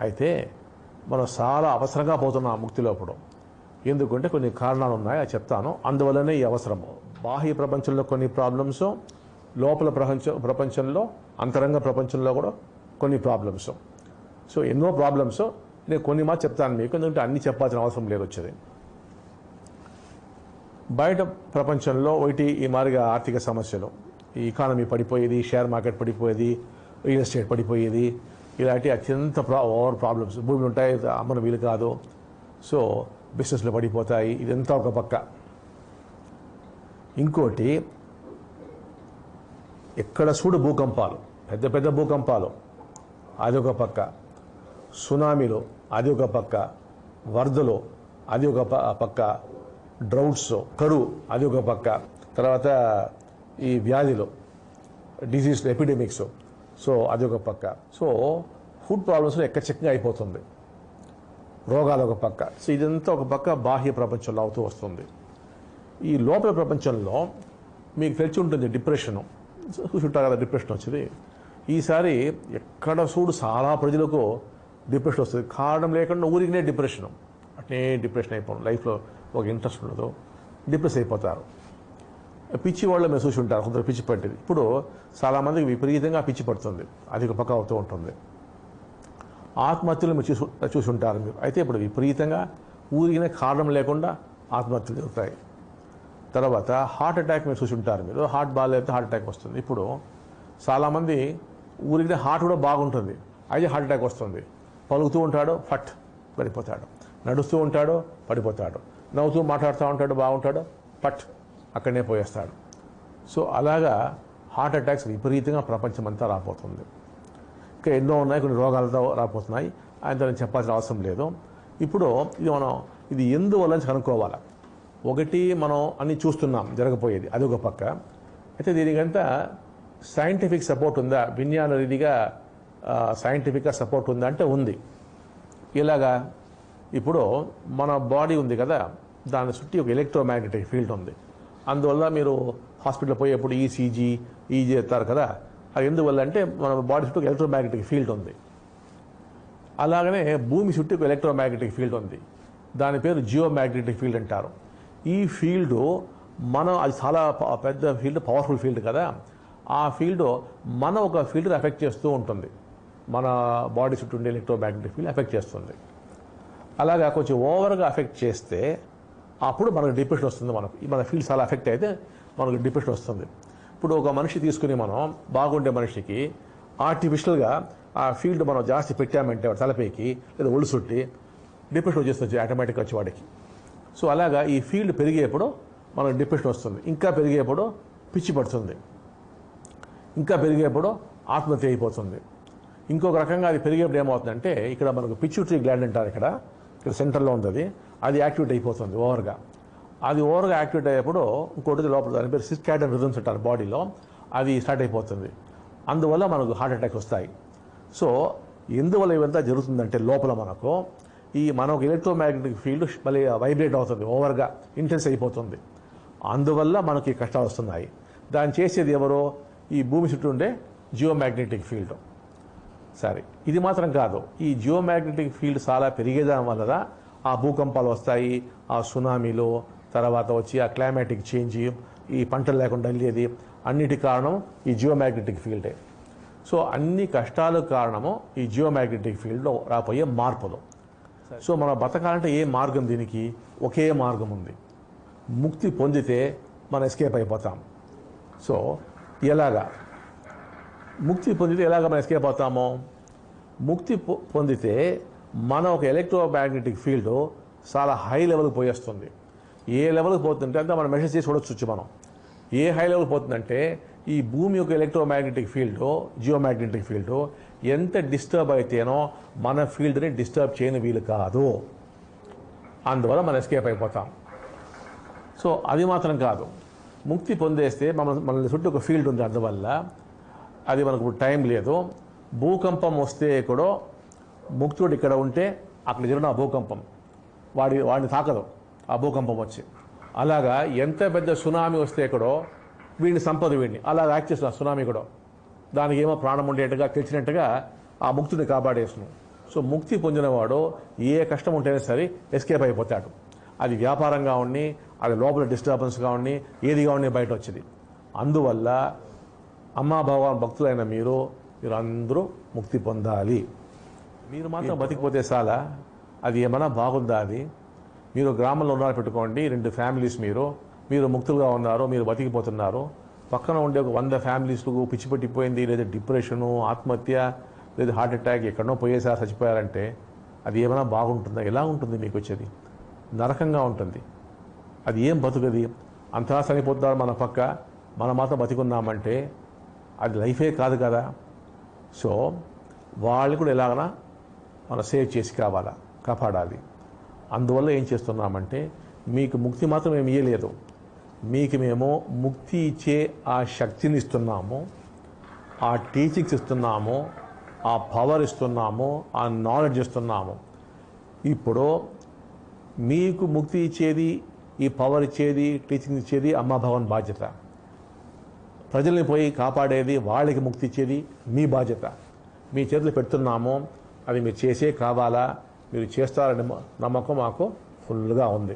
అయితే మనం చాలా అవసరంగా పోతున్నాం ముక్తిలోప్పుడు. ఎందుకంటే కొన్ని కారణాలు ఉన్నాయి, అది చెప్తాను. అందువల్లనే ఈ అవసరము. బాహ్య ప్రపంచంలో కొన్ని ప్రాబ్లమ్స్, లోపల ప్రపంచంలో అంతరంగ ప్రపంచంలో కూడా కొన్ని ప్రాబ్లమ్స్. సో ఎన్నో ప్రాబ్లమ్స్, నేను కొన్ని మాత్రం చెప్తాను మీకు, ఎందుకంటే అన్నీ చెప్పాల్సిన అవసరం లేదు వచ్చేది. బయట ప్రపంచంలో ఒకటి ఈ మాదిరిగా ఆర్థిక సమస్యలు, ఈ ఎకానమీ పడిపోయేది, షేర్ మార్కెట్ పడిపోయేది, రియల్ ఎస్టేట్ పడిపోయేది, ఇలాంటి అత్యంత ఓవర్ ప్రాబ్లమ్స్. భూములు ఉంటాయి, అమ్మన వీలు కాదు, సో బిజినెస్లు పడిపోతాయి. ఇదంతా ఒక పక్క. ఇంకోటి, ఎక్కడ చూడు భూకంపాలు, పెద్ద పెద్ద భూకంపాలు, అది ఒక పక్క. సునామీలు అది ఒక పక్క. వరదలు అది ఒక పక్క. డ్రౌట్స్, కరువు అది ఒక పక్క. తర్వాత ఈ వ్యాధులు, డిజీజ్ ఎపిడెమిక్స్, సో అది ఒక పక్క. సో ఫుడ్ ప్రాబ్లమ్స్లో ఎక్కచెక్కగా అయిపోతుంది. రోగాలు ఒక పక్క. సో ఇదంతా ఒక పక్క బాహ్య ప్రపంచంలో అవుతూ వస్తుంది. ఈ లోపల ప్రపంచంలో మీకు తెలిసి ఉంటుంది డిప్రెషను. చూసుంటారు కదా డిప్రెషన్ వచ్చింది. ఈసారి ఎక్కడ చూడు చాలా ప్రజలకు డిప్రెషన్ వస్తుంది. కారణం లేకుండా ఊరికినే డిప్రెషను, అట్నే డిప్రెషన్ అయిపోవడం, లైఫ్లో ఒక ఇంట్రెస్ట్ ఉండదు, డిప్రెస్ అయిపోతారు. పిచ్చి వాళ్ళు మీరు చూసి ఉంటారు, కొందరు పిచ్చి పట్టింది. ఇప్పుడు చాలామందికి విపరీతంగా పిచ్చి పడుతుంది, అది ఒక పక్క అవుతూ ఉంటుంది. ఆత్మహత్యలు మీరు చూసి ఉంటారు మీరు. అయితే ఇప్పుడు విపరీతంగా ఊరికినే కారణం లేకుండా ఆత్మహత్యలు జరుగుతాయి. తర్వాత హార్ట్ అటాక్ మీరు చూసి ఉంటారు మీరు. హార్ట్ బాగాలేకపోతే హార్ట్ అటాక్ వస్తుంది. ఇప్పుడు చాలామంది ఊరికినే హార్ట్ కూడా బాగుంటుంది, అయితే హార్ట్ అటాక్ వస్తుంది. పలుకుతూ ఉంటాడు, ఫట్ పడిపోతాడు. నడుస్తూ ఉంటాడు, పడిపోతాడు. నవ్వుతూ మాట్లాడుతూ ఉంటాడు, బాగుంటాడు, పట్ అక్కడనే పోయేస్తాడు. సో అలాగా హార్ట్ అటాక్స్ విపరీతంగా ప్రపంచమంతా రాబోతుంది. ఇంకా ఎన్నో ఉన్నాయి, కొన్ని రోగాలతో రాబోతున్నాయి. ఆయనతో నేను చెప్పాల్సిన అవసరం లేదు. ఇప్పుడు ఇది ఎందువల్ల కనుక్కోవాలి. ఒకటి, మనం అన్ని చూస్తున్నాం జరగపోయేది, అది ఒక పక్క. అయితే దీనికంతా సైంటిఫిక్ సపోర్ట్ ఉందా, విజ్ఞాన రీతిగా సైంటిఫిక్గా సపోర్ట్ ఉందా అంటే ఉంది. ఇలాగా ఇప్పుడు మన బాడీ ఉంది కదా, దాని చుట్టూ ఒక ఎలక్ట్రోమాగ్నెటిక్ ఫీల్డ్ ఉంది. అందువల్ల మీరు హాస్పిటల్ పోయేప్పుడు ఈసీజీ చేస్తారు కదా, అది ఎందువల్ల అంటే మన బాడీ చుట్టూ ఎలక్ట్రోమాగ్నెటిక్ ఫీల్డ్ ఉంది. అలాగనే భూమి చుట్టూ ఒక ఎలక్ట్రోమాగ్నెటిక్ ఫీల్డ్ ఉంది, దాని పేరు జియోమాగ్నెటిక్ ఫీల్డ్ అంటారు. ఈ ఫీల్డ్ అది చాలా పెద్ద ఫీల్డ్, పవర్ఫుల్ ఫీల్డ్ కదా. ఆ ఫీల్డ్ ఒక ఫీల్డ్ ఎఫెక్ట్ చేస్తూ ఉంటుంది. మన బాడీ చుట్టూ ఉండే ఎలక్ట్రోమాగ్నెటిక్ ఫీల్డ్ ఎఫెక్ట్ చేస్తుంది. అలాగా కొంచెం ఓవర్గా ఎఫెక్ట్ చేస్తే అప్పుడు మనకు డిప్రెషన్ వస్తుంది. మన ఫీల్డ్ చాలా ఎఫెక్ట్ అయితే మనకు డిప్రెషన్ వస్తుంది. ఇప్పుడు ఒక మనిషి తీసుకుని మనం బాగుండే మనిషికి ఆర్టిఫిషియల్గా ఆ ఫీల్డ్ మనం జాస్తి పెట్టామంటే వాడు తలపైకి లేదా ఒళ్ళు చుట్టి డిప్రెషన్ వచ్చేస్తుంది ఆటోమేటిక్గా వచ్చి వాడికి. సో అలాగా ఈ ఫీల్డ్ పెరిగేప్పుడు మనకు డిప్రెషన్ వస్తుంది. ఇంకా పెరిగేప్పుడు పిచ్చి పడుతుంది, ఇంకా పెరిగేప్పుడు ఆత్మహత్య అయిపోతుంది. ఇంకొక రకంగా అది పెరిగేప్పుడు ఏమవుతుందంటే, ఇక్కడ మనకు పిచ్యూటరీ గ్లాండ్ అంటారు, ఇక్కడ సెంటర్లో ఉంది, అది యాక్టివేట్ అయిపోతుంది ఓవర్గా. అది ఓవర్గా యాక్టివేట్ అయ్యేప్పుడు ఇంకోటి లోపల దాని పేరు సిర్కాడియన్ రిథమ్స్ అంటారు బాడీలో, అది స్టార్ట్ అయిపోతుంది. అందువల్ల మనకు హార్ట్ అటాక్ వస్తాయి. సో ఎందువల్ల ఇవంతా జరుగుతుందంటే, లోపల మనకు ఎలక్ట్రోమాగ్నెటిక్ ఫీల్డ్ మళ్ళీ వైబ్రేట్ అవుతుంది, ఓవర్గా ఇంటెన్స్ అయిపోతుంది. అందువల్ల మనకి కష్టాలు వస్తున్నాయి. దాన్ని చేసేది ఎవరో, ఈ భూమి చుట్టూ ఉండే జియోమాగ్నెటిక్ ఫీల్డ్. సరే, ఇది మాత్రం కాదు, ఈ జియోమాగ్నెటిక్ ఫీల్డ్ చాలా పెరిగేదాని వల్ల ఆ భూకంపాలు వస్తాయి, ఆ సునామీలు, తర్వాత వచ్చి ఆ క్లైమాటిక్ చేంజ్, ఈ పంటలు లేకుండా వెళ్ళేది, అన్నిటి కారణం ఈ జియోమాగ్నెటిక్ ఫీల్డే. సో అన్ని కష్టాలకు కారణము ఈ జియోమాగ్నెటిక్ ఫీల్డ్లో రాబోయే మార్పులు. సో మనం బతకాలంటే ఏ మార్గం? దీనికి ఒకే మార్గం ఉంది. ముక్తి పొందితే మనం ఎస్కేప్ అయిపోతాం. సో ఎలాగా ముక్తి పొందితే మనం ఎస్కేప్ అవుతామో? ముక్తి పొందితే ఒక ఎలక్ట్రోమాగ్నెటిక్ ఫీల్డ్ చాలా హై లెవెల్కి పోయేస్తుంది. ఏ లెవెల్కి పోతుందంటే అంతా మనం మెసేజ్ చేసి చూడొచ్చు. మనం ఏ హై లెవెల్ పోతుందంటే, ఈ భూమి యొక్క ఎలక్ట్రోమాగ్నెటిక్ ఫీల్డ్, జియోమాగ్నెటిక్ ఫీల్డ్ ఎంత డిస్టర్బ్ అయితేనో మన ఫీల్డ్ని డిస్టర్బ్ చేయని వీలు కాదు. అందువల్ల మనం ఎస్కేప్ అయిపోతాం. సో అది మాత్రం కాదు, ముక్తి పొందేస్తే మన చుట్టూ ఒక ఫీల్డ్ ఉంది, అందువల్ల అది మనకు టైం లేదు. భూకంపం వస్తే కూడా ముక్తుడు ఇక్కడ ఉంటే అక్కడ జరిగిన ఆ భూకంపం వాడిని తాకదు, ఆ భూకంపం వచ్చి. అలాగా ఎంత పెద్ద సునామీ వస్తే కూడా వీడిని సంపద, వీడిని అలా యాక్ట్ చేస్తున్న సునామీ కూడా దానికి ఏమో ప్రాణం ఉండేట్టుగా తెలిసినట్టుగా ఆ ముక్తుడిని కాపాడేస్తున్నాం. సో ముక్తి పొందినవాడు ఏ కష్టం ఉంటేనే సరే ఎస్కేప్ అయిపోతాడు. అది వ్యాపారంగా ఉండి, అది లోపల డిస్టర్బెన్స్గా ఉండి, ఏదిగా ఉండి బయట వచ్చింది. అందువల్ల అమ్మా భగవాన్ భక్తులైన మీరు అందరూ ముక్తి పొందాలి. మీరు మాత్రం బతికిపోతే చాలా అది ఏమైనా బాగుందా? అది మీరు గ్రామంలో ఉన్నారు పెట్టుకోండి, 2 ఫ్యామిలీస్ మీరు ముక్తులుగా ఉన్నారు, మీరు బతికిపోతున్నారు. పక్కన ఉండే ఒక 100 ఫ్యామిలీస్కు పిచ్చి పట్టిపోయింది, లేదా డిప్రెషను, ఆత్మహత్య, లేదా హార్ట్ అటాక్, ఎక్కడనో పోయేసారి చచ్చిపోయారంటే అది ఏమైనా బాగుంటుందా? ఎలా ఉంటుంది మీకు వచ్చేది? నరకంగా ఉంటుంది. అది ఏం బతుకది? అంతా చనిపోతున్నారు మన పక్క, మనం మాత్రం బతికున్నామంటే అది లైఫే కాదు కదా. సో వాళ్ళు కూడా ఎలాగైనా మనం సేవ్ చేసి కాపాడాలి. అందువల్ల ఏం చేస్తున్నామంటే మీకు ముక్తి మాత్రం ఏమి ఇయ్యలేదు, మీకు మేము ముక్తి ఇచ్చే ఆ శక్తిని ఇస్తున్నాము, ఆ టీచింగ్స్ ఇస్తున్నాము, ఆ పవర్ ఇస్తున్నాము, ఆ నాలెడ్జ్ ఇస్తున్నాము. ఇప్పుడు మీకు ముక్తి ఇచ్చేది, ఈ పవర్ ఇచ్చేది, టీచింగ్ ఇచ్చేది అమ్మా భగవాన్ బాధ్యత. ప్రజల్ని పోయి కాపాడేది, వాళ్ళకి ముక్తి ఇచ్చేది మీ బాధ్యత. మీ చేతులు పెడుతున్నాము, అది మీరు చేసే కావాలా, మీరు చేస్తారనే నమ్మకం మాకు ఫుల్గా ఉంది.